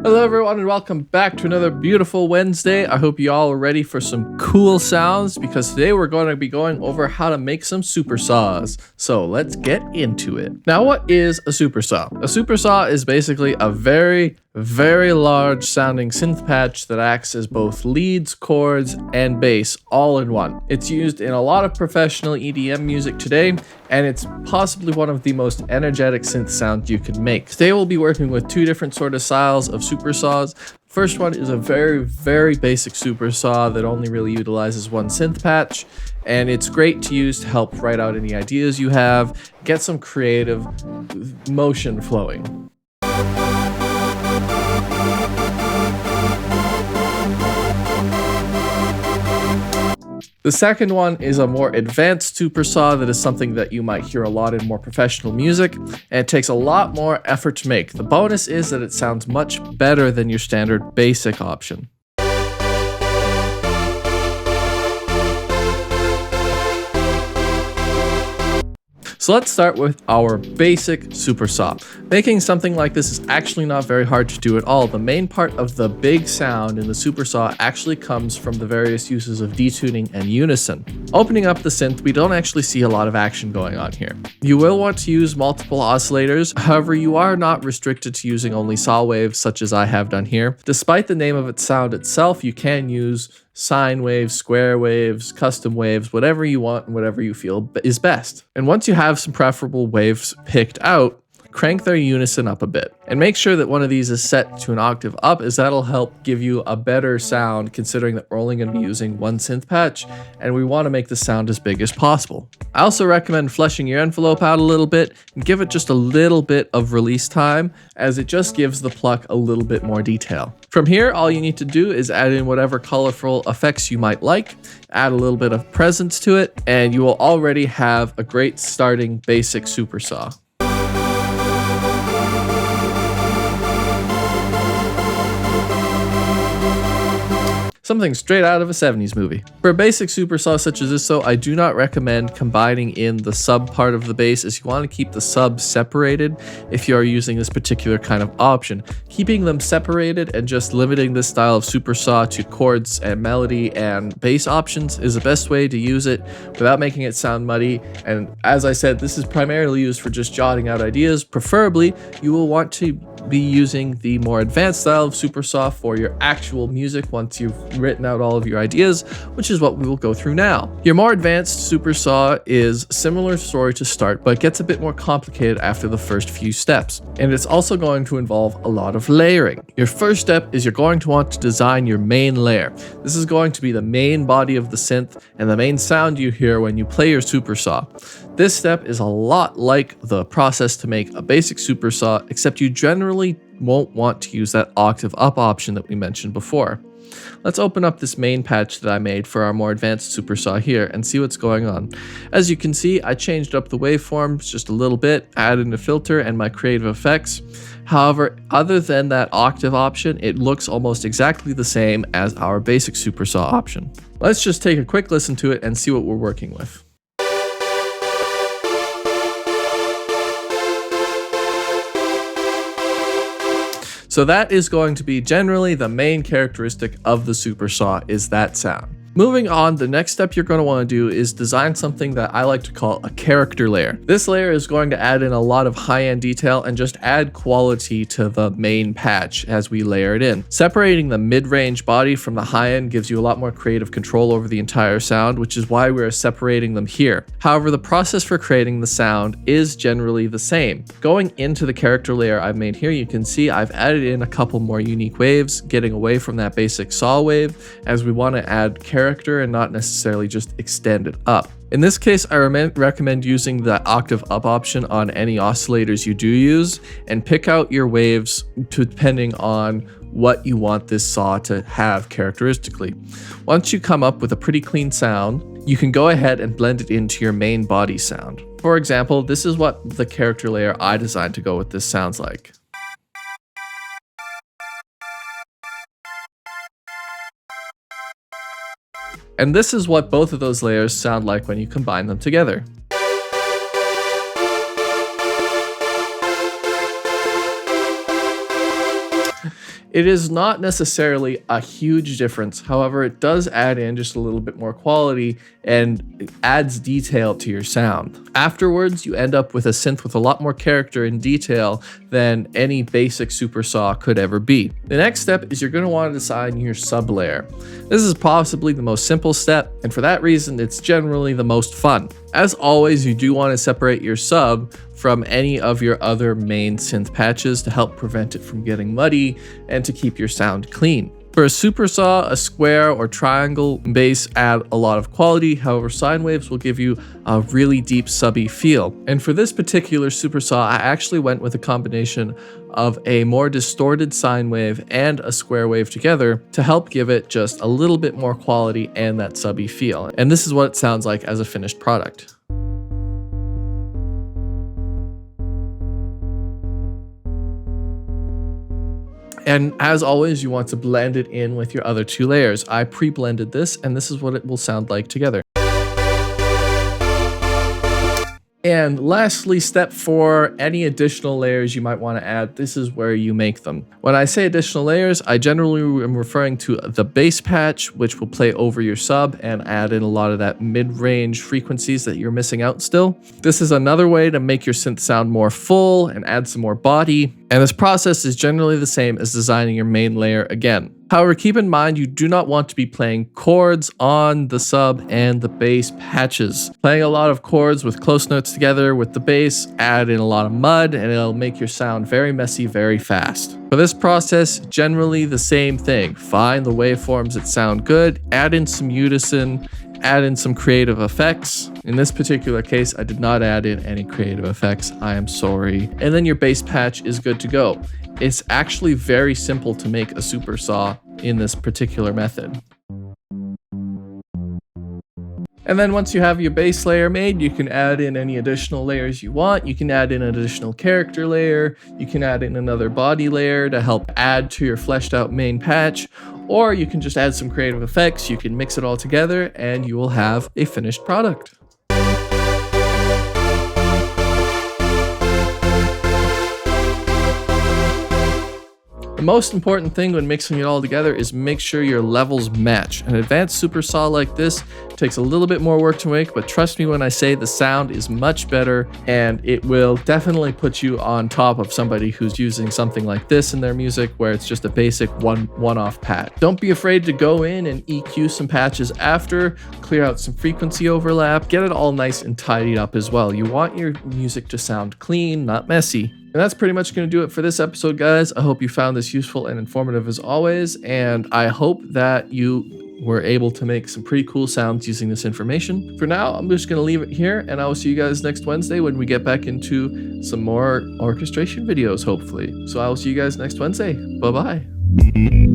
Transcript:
Hello everyone and welcome back to another beautiful Wednesday. I hope you all are ready for some cool sounds because today we're going to be going over how to make some super saws. So let's get into it. Now, what is a super saw? A super saw is basically a very large sounding synth patch that acts as both leads, chords, and bass all in one. It's used in a lot of professional EDM music today, and it's possibly one of the most energetic synth sounds you can make. Today we'll be working with two different sort of styles of super saws. First one is a very basic super saw that only really utilizes one synth patch, and it's great to use to help write out any ideas you have, get some creative motion flowing. The second one is a more advanced super saw that is something that you might hear a lot in more professional music, and it takes a lot more effort to make. The bonus is that it sounds much better than your standard basic option. So let's start with our basic super saw. Making something like this is actually not very hard to do at all. The main part of the big sound in the super saw actually comes from the various uses of detuning and unison. Opening up the synth, we don't actually see a lot of action going on here. You will want to use multiple oscillators, however you are not restricted to using only saw waves such as I have done here. Despite the name of its sound itself, you can use sine waves, square waves, custom waves, whatever you want and whatever you feel is best. And once you have some preferable waves picked out, crank their unison up a bit. And make sure that one of these is set to an octave up, as that'll help give you a better sound considering that we're only going to be using one synth patch and we want to make the sound as big as possible. I also recommend fleshing your envelope out a little bit and give it just a little bit of release time, as it just gives the pluck a little bit more detail. From here, all you need to do is add in whatever colorful effects you might like, add a little bit of presence to it, and you will already have a great starting basic super saw. Something straight out of a 70s movie. For a basic super saw such as this though, I do not recommend combining in the sub part of the bass, as you want to keep the sub separated if you are using this particular kind of option. Keeping them separated and just limiting this style of super saw to chords and melody and bass options is the best way to use it without making it sound muddy. And as I said, this is primarily used for just jotting out ideas. Preferably, you will want to be using the more advanced style of super saw for your actual music once you've written out all of your ideas, which is what we will go through now. Your more advanced super saw is similar story to start, but gets a bit more complicated after the first few steps. And it's also going to involve a lot of layering. Your first step is you're going to want to design your main layer. This is going to be the main body of the synth and the main sound you hear when you play your super saw. This step is a lot like the process to make a basic super saw, except you generally won't want to use that octave up option that we mentioned before. Let's open up this main patch that I made for our more advanced super saw here and see what's going on. As you can see, I changed up the waveforms just a little bit, added a filter and my creative effects. However, other than that octave option, it looks almost exactly the same as our basic super saw option. Let's just take a quick listen to it and see what we're working with. So that is going to be generally the main characteristic of the super saw, is that sound. Moving on, the next step you're going to want to do is design something that I like to call a character layer. This layer is going to add in a lot of high-end detail and just add quality to the main patch as we layer it in. Separating the mid-range body from the high-end gives you a lot more creative control over the entire sound, which is why we're separating them here. However, the process for creating the sound is generally the same. Going into the character layer I've made here, you can see I've added in a couple more unique waves, getting away from that basic saw wave, as we want to add character and not necessarily just extend it up. In this case, I recommend using the octave up option on any oscillators you do use, and pick out your waves depending on what you want this saw to have characteristically. Once you come up with a pretty clean sound, you can go ahead and blend it into your main body sound. For example, this is what the character layer I designed to go with this sounds like. And this is what both of those layers sound like when you combine them together. It is not necessarily a huge difference. However, it does add in just a little bit more quality and it adds detail to your sound. Afterwards, you end up with a synth with a lot more character and detail than any basic super saw could ever be. The next step is you're going to want to design your sub layer. This is possibly the most simple step, and for that reason, it's generally the most fun. As always, you do want to separate your sub from any of your other main synth patches to help prevent it from getting muddy and to keep your sound clean. For a super saw, a square or triangle bass add a lot of quality, however sine waves will give you a really deep subby feel. And for this particular super saw, I actually went with a combination of a more distorted sine wave and a square wave together to help give it just a little bit more quality and that subby feel. And this is what it sounds like as a finished product. And as always, you want to blend it in with your other two layers. I pre-blended this, and this is what it will sound like together. And lastly, step 4, any additional layers you might want to add, this is where you make them. When I say additional layers, I generally am referring to the bass patch, which will play over your sub and add in a lot of that mid-range frequencies that you're missing out still. This is another way to make your synth sound more full and add some more body. And this process is generally the same as designing your main layer again. However, keep in mind you do not want to be playing chords on the sub and the bass patches. Playing a lot of chords with close notes together with the bass add in a lot of mud and it'll make your sound very messy very fast. For this process, generally the same thing. Find the waveforms that sound good, add in some unison, add in some creative effects. In this particular case, I did not add in any creative effects. I am sorry. And then your bass patch is good to go. It's actually very simple to make a super saw in this particular method. And then once you have your base layer made, you can add in any additional layers you want. You can add in an additional character layer. You can add in another body layer to help add to your fleshed out main patch. Or you can just add some creative effects. You can mix it all together and you will have a finished product. The most important thing when mixing it all together is make sure your levels match. An advanced super saw like this takes a little bit more work to make, but trust me when I say the sound is much better and it will definitely put you on top of somebody who's using something like this in their music where it's just a basic one-off patch. Don't be afraid to go in and EQ some patches after, clear out some frequency overlap, get it all nice and tidied up as well. You want your music to sound clean, not messy. And that's pretty much going to do it for this episode, guys. I hope you found this useful and informative as always, and I hope that you were able to make some pretty cool sounds using this information. For now, I'm just going to leave it here, and I will see you guys next Wednesday when we get back into some more orchestration videos, hopefully. So I will see you guys next Wednesday. Bye-bye.